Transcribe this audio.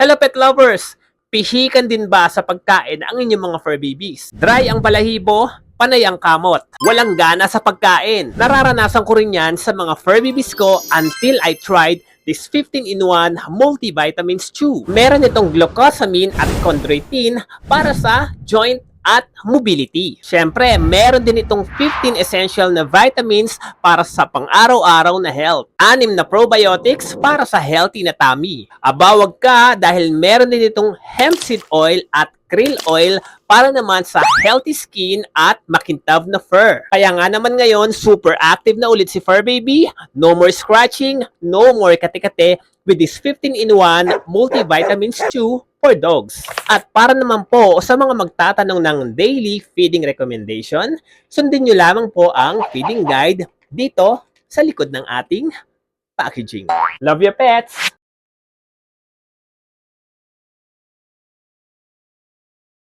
Hello pet lovers! Pihikan din ba sa pagkain ang inyong mga fur babies? Dry ang balahibo, panay ang kamot. Walang gana sa pagkain. Nararanasan ko rin yan sa mga fur babies ko until I tried this 15-in-1 multivitamins chew. Meron itong glucosamine at chondroitin para sa joint at mobility. Siyempre, meron din itong 15 essential na vitamins para sa pang-araw-araw na health. 6 na probiotics para sa healthy na tummy. Abawag ka dahil meron din itong hemp seed oil at krill oil para naman sa healthy skin at makintab na fur. Kaya nga naman ngayon, super active na ulit si fur baby. No more scratching, no more kate-kate with this 15-in-1 multivitamins chew for dogs. At para naman po sa mga magtatanong ng daily feeding recommendation, sundin nyo lamang po ang feeding guide dito sa likod ng ating packaging. Love your pets!